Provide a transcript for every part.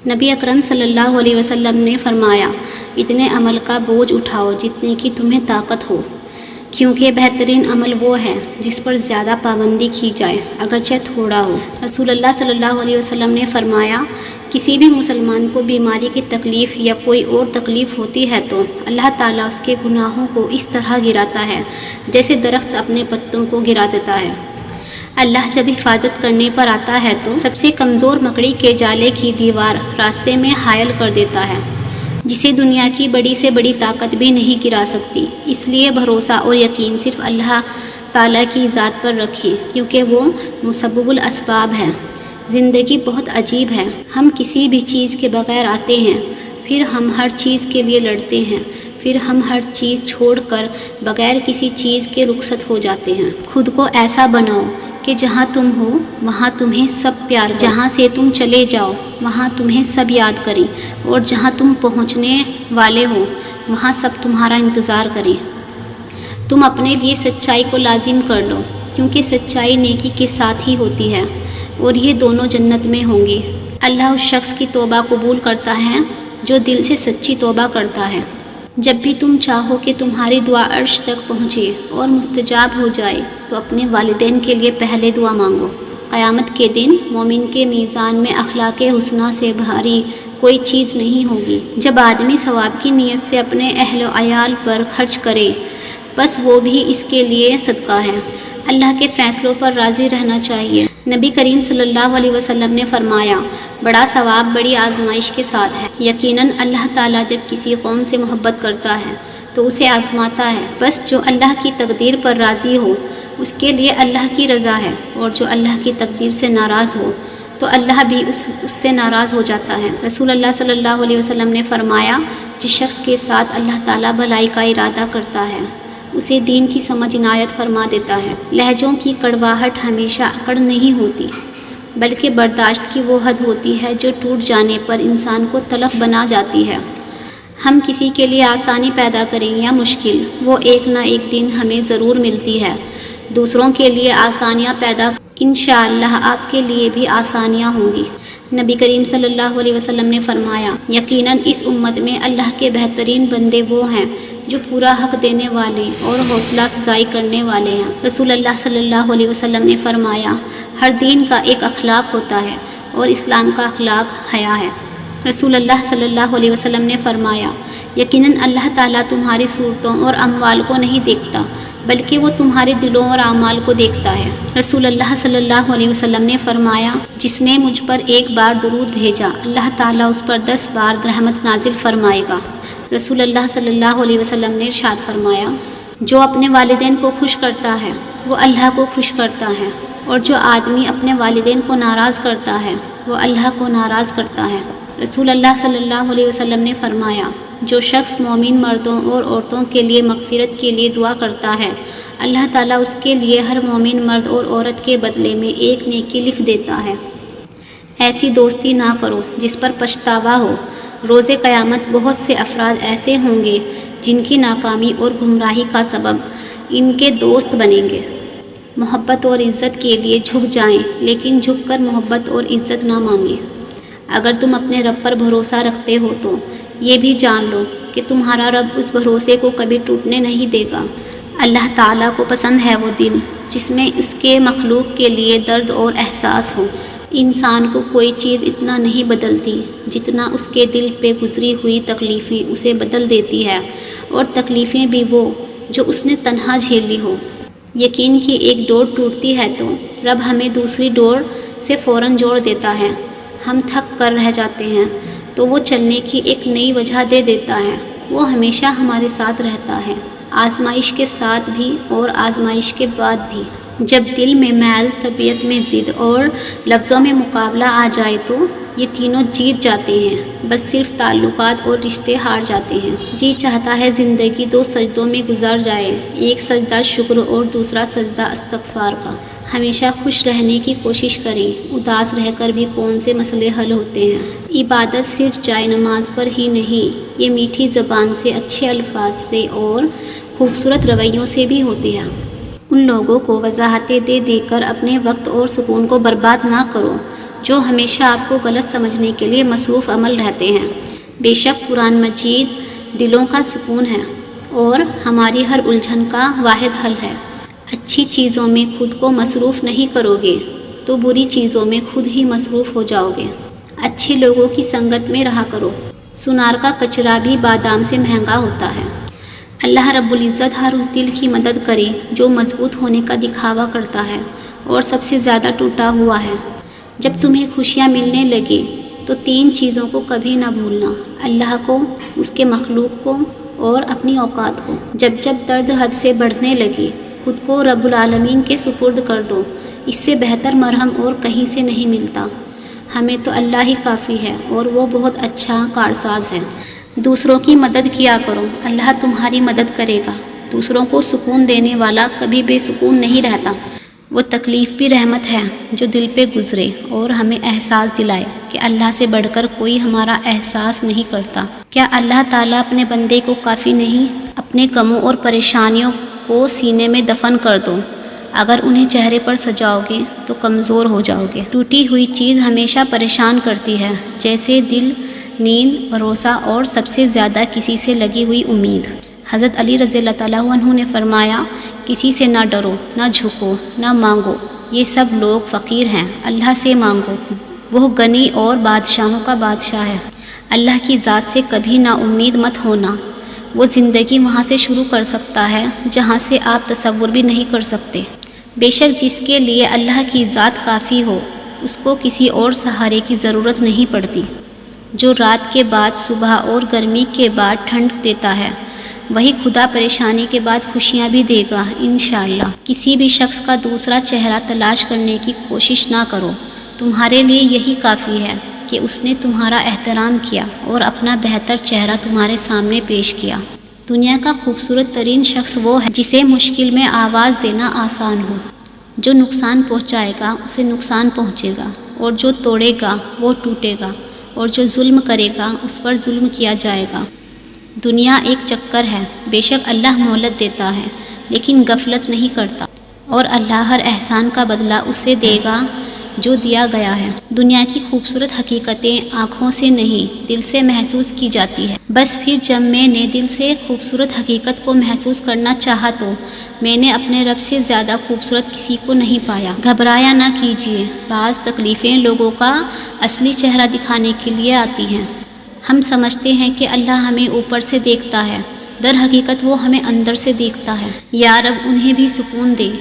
نبی اکرم صلی اللہ علیہ وسلم نے فرمایا، اتنے عمل کا بوجھ اٹھاؤ جتنے کی تمہیں طاقت ہو، کیونکہ بہترین عمل وہ ہے جس پر زیادہ پابندی کی جائے اگرچہ تھوڑا ہو۔ رسول اللہ صلی اللہ علیہ وسلم نے فرمایا، کسی بھی مسلمان کو بیماری کی تکلیف یا کوئی اور تکلیف ہوتی ہے تو اللہ تعالیٰ اس کے گناہوں کو اس طرح گراتا ہے جیسے درخت اپنے پتوں کو گرا دیتا ہے۔ اللہ جب حفاظت کرنے پر آتا ہے تو سب سے کمزور مکڑی کے جالے کی دیوار راستے میں حائل کر دیتا ہے، جسے دنیا کی بڑی سے بڑی طاقت بھی نہیں گرا سکتی۔ اس لیے بھروسہ اور یقین صرف اللہ تعالیٰ کی ذات پر رکھیں، کیونکہ وہ مسبب الاسباب ہے۔ زندگی بہت عجیب ہے، ہم کسی بھی چیز کے بغیر آتے ہیں، پھر ہم ہر چیز کے لیے لڑتے ہیں، پھر ہم ہر چیز چھوڑ کر بغیر کسی چیز کے رخصت ہو جاتے ہیں۔ خود کو ایسا بناؤ کہ جہاں تم ہو وہاں تمہیں سب پیار کریں، جہاں سے تم چلے جاؤ وہاں تمہیں سب یاد کریں، اور جہاں تم پہنچنے والے ہو وہاں سب تمہارا انتظار کریں۔ تم اپنے لیے سچائی کو لازم کر لو، کیونکہ سچائی نیکی کے ساتھ ہی ہوتی ہے، اور یہ دونوں جنت میں ہوں گی۔ اللہ اس شخص کی توبہ قبول کرتا ہے جو دل سے سچی توبہ کرتا ہے۔ جب بھی تم چاہو کہ تمہاری دعا عرش تک پہنچے اور مستجاب ہو جائے تو اپنے والدین کے لیے پہلے دعا مانگو۔ قیامت کے دن مومن کے میزان میں اخلاق حسنہ سے بھاری کوئی چیز نہیں ہوگی۔ جب آدمی ثواب کی نیت سے اپنے اہل و عیال پر خرچ کرے بس وہ بھی اس کے لیے صدقہ ہے۔ اللہ کے فیصلوں پر راضی رہنا چاہیے۔ نبی کریم صلی اللہ علیہ وسلم نے فرمایا، بڑا ثواب بڑی آزمائش کے ساتھ ہے۔ یقیناً اللہ تعالیٰ جب کسی قوم سے محبت کرتا ہے تو اسے آزماتا ہے، بس جو اللہ کی تقدیر پر راضی ہو اس کے لیے اللہ کی رضا ہے، اور جو اللہ کی تقدیر سے ناراض ہو تو اللہ بھی اس سے ناراض ہو جاتا ہے۔ رسول اللہ صلی اللہ علیہ وسلم نے فرمایا، جس شخص کے ساتھ اللہ تعالیٰ بھلائی کا ارادہ کرتا ہے اسے دین کی سمجھ عنایت فرما دیتا ہے۔ لہجوں کی کڑواہٹ ہمیشہ اکڑ نہیں ہوتی، بلکہ برداشت کی وہ حد ہوتی ہے جو ٹوٹ جانے پر انسان کو تلخ بنا جاتی ہے۔ ہم کسی کے لیے آسانی پیدا کریں یا مشکل، وہ ایک نہ ایک دن ہمیں ضرور ملتی ہے۔ دوسروں کے لیے آسانیاں پیدا انشاءاللہ آپ کے لیے بھی آسانیاں ہوں گی۔ نبی کریم صلی اللہ علیہ وسلم نے فرمایا، یقیناً اس امت میں اللہ کے بہترین بندے وہ ہیں جو پورا حق دینے والے اور حوصلہ افزائی کرنے والے ہیں۔ رسول اللہ صلی اللہ علیہ وسلم نے فرمایا، ہر دین کا ایک اخلاق ہوتا ہے اور اسلام کا اخلاق حیا ہے۔ رسول اللہ صلی اللہ علیہ وسلم نے فرمایا، یقیناً اللہ تعالیٰ تمہاری صورتوں اور اموال کو نہیں دیکھتا بلکہ وہ تمہارے دلوں اور اعمال کو دیکھتا ہے۔ رسول اللہ صلی اللہ علیہ وسلم نے فرمایا، جس نے مجھ پر ایک بار درود بھیجا اللہ تعالیٰ اس پر 10 بار رحمت نازل فرمائے گا۔ رسول اللہ صلی اللہ علیہ وسلم نے ارشاد فرمایا، جو اپنے والدین کو خوش کرتا ہے وہ اللہ کو خوش کرتا ہے، اور جو آدمی اپنے والدین کو ناراض کرتا ہے وہ اللہ کو ناراض کرتا ہے۔ رسول اللہ صلی اللہ علیہ وسلم نے فرمایا، جو شخص مومن مردوں اور عورتوں کے لیے مغفرت کے لیے دعا کرتا ہے اللہ تعالیٰ اس کے لیے ہر مومن مرد اور عورت کے بدلے میں ایک نیکی لکھ دیتا ہے۔ ایسی دوستی نہ کرو جس پر پچھتاوا ہو۔ روز قیامت بہت سے افراد ایسے ہوں گے جن کی ناکامی اور گمراہی کا سبب ان کے دوست بنیں گے۔ محبت اور عزت کے لیے جھک جائیں، لیکن جھک کر محبت اور عزت نہ مانگیں۔ اگر تم اپنے رب پر بھروسہ رکھتے ہو تو یہ بھی جان لو کہ تمہارا رب اس بھروسے کو کبھی ٹوٹنے نہیں دے گا۔ اللہ تعالیٰ کو پسند ہے وہ دل جس میں اس کے مخلوق کے لیے درد اور احساس ہو۔ انسان کو کوئی چیز اتنا نہیں بدلتی جتنا اس کے دل پہ گزری ہوئی تکلیفیں اسے بدل دیتی ہے، اور تکلیفیں بھی وہ جو اس نے تنہا جھیلی ہو۔ یقین کی ایک ڈور ٹوٹتی ہے تو رب ہمیں دوسری ڈور سے فوراً جوڑ دیتا ہے۔ ہم تھک کر رہ جاتے ہیں تو وہ چلنے کی ایک نئی وجہ دے دیتا ہے۔ وہ ہمیشہ ہمارے ساتھ رہتا ہے، آزمائش کے ساتھ بھی اور آزمائش کے بعد بھی۔ جب دل میں میل، طبیعت میں ضد اور لفظوں میں مقابلہ آ جائے تو یہ تینوں جیت جاتے ہیں، بس صرف تعلقات اور رشتے ہار جاتے ہیں۔ جی چاہتا ہے زندگی 2 سجدوں میں گزر جائے، ایک سجدہ شکر اور دوسرا سجدہ استغفار کا۔ ہمیشہ خوش رہنے کی کوشش کریں، اداس رہ کر بھی کون سے مسئلے حل ہوتے ہیں۔ عبادت صرف جائے نماز پر ہی نہیں، یہ میٹھی زبان سے، اچھے الفاظ سے اور خوبصورت رویوں سے بھی ہوتی ہے۔ ان لوگوں کو وضاحتیں دے دے کر اپنے وقت اور سکون کو برباد نہ کرو جو ہمیشہ آپ کو غلط سمجھنے کے لیے مصروف عمل رہتے ہیں۔ بے شک قرآن مجید دلوں کا سکون ہے اور ہماری ہر الجھن کا واحد حل ہے۔ اچھی چیزوں میں خود کو مصروف نہیں کرو گے تو بری چیزوں میں خود ہی مصروف ہو جاؤ گے۔ اچھے لوگوں کی سنگت میں رہا کرو، سنار کا کچرا بھی بادام سے مہنگا ہوتا ہے۔ اللہ رب العزت ہر اس دل کی مدد کرے جو مضبوط ہونے کا دکھاوا کرتا ہے اور سب سے زیادہ ٹوٹا ہوا ہے۔ جب تمہیں خوشیاں ملنے لگے تو 3 چیزوں کو کبھی نہ بھولنا: اللہ کو، اس کے مخلوق کو اور اپنی اوقات کو۔ جب درد حد سے بڑھنے لگے خود کو رب العالمین کے سپرد کر دو، اس سے بہتر مرہم اور کہیں سے نہیں ملتا۔ ہمیں تو اللہ ہی کافی ہے اور وہ بہت اچھا کارساز ہے۔ دوسروں کی مدد کیا کرو، اللہ تمہاری مدد کرے گا۔ دوسروں کو سکون دینے والا کبھی بے سکون نہیں رہتا۔ وہ تکلیف بھی رحمت ہے جو دل پہ گزرے اور ہمیں احساس دلائے کہ اللہ سے بڑھ کر کوئی ہمارا احساس نہیں کرتا۔ کیا اللہ تعالیٰ اپنے بندے کو کافی نہیں؟ اپنے غموں اور پریشانیوں کو سینے میں دفن کر دو، اگر انہیں چہرے پر سجاؤ گے تو کمزور ہو جاؤ گے۔ ٹوٹی ہوئی چیز ہمیشہ پریشان کرتی ہے، جیسے دل، نیند، بھروسہ اور سب سے زیادہ کسی سے لگی ہوئی امید۔ حضرت علی رضی اللہ تعالیٰ عنہ نے فرمایا، کسی سے نہ ڈرو، نہ جھکو، نہ مانگو، یہ سب لوگ فقیر ہیں، اللہ سے مانگو، وہ غنی اور بادشاہوں کا بادشاہ ہے۔ اللہ کی ذات سے کبھی نا امید مت ہونا، وہ زندگی وہاں سے شروع کر سکتا ہے جہاں سے آپ تصور بھی نہیں کر سکتے۔ بے شک جس کے لیے اللہ کی ذات کافی ہو اس کو کسی اور سہارے کی ضرورت نہیں پڑتی۔ جو رات کے بعد صبح اور گرمی کے بعد ٹھنڈ دیتا ہے وہی خدا پریشانی کے بعد خوشیاں بھی دے گا انشاءاللہ۔ کسی بھی شخص کا دوسرا چہرہ تلاش کرنے کی کوشش نہ کرو، تمہارے لیے یہی کافی ہے کہ اس نے تمہارا احترام کیا اور اپنا بہتر چہرہ تمہارے سامنے پیش کیا۔ دنیا کا خوبصورت ترین شخص وہ ہے جسے مشکل میں آواز دینا آسان ہو۔ جو نقصان پہنچائے گا اسے نقصان پہنچے گا، اور جو توڑے گا وہ ٹوٹے گا، اور جو ظلم کرے گا اس پر ظلم کیا جائے گا۔ دنیا ایک چکر ہے، بے شک اللہ مہلت دیتا ہے لیکن غفلت نہیں کرتا، اور اللہ ہر احسان کا بدلہ اسے دے گا جو دیا گیا ہے۔ دنیا کی خوبصورت حقیقتیں آنکھوں سے نہیں دل سے محسوس کی جاتی ہے۔ بس پھر جب میں نے دل سے خوبصورت حقیقت کو محسوس کرنا چاہا تو میں نے اپنے رب سے زیادہ خوبصورت کسی کو نہیں پایا۔ گھبرایا نہ کیجیے، بعض تکلیفیں لوگوں کا اصلی چہرہ دکھانے کے لیے آتی ہیں۔ ہم سمجھتے ہیں کہ اللہ ہمیں اوپر سے دیکھتا ہے، در حقیقت وہ ہمیں اندر سے دیکھتا ہے۔ یا رب انہیں بھی سکون دے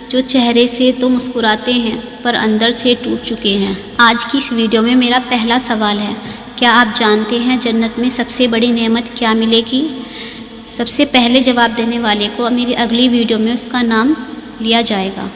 جو چہرے سے تو مسکراتے ہیں پر اندر سے ٹوٹ چکے ہیں۔ آج کی اس ویڈیو میں میرا پہلا سوال ہے، کیا آپ جانتے ہیں جنت میں سب سے بڑی نعمت کیا ملے گی؟ سب سے پہلے جواب دینے والے کو میری اگلی ویڈیو میں اس کا نام لیا جائے گا۔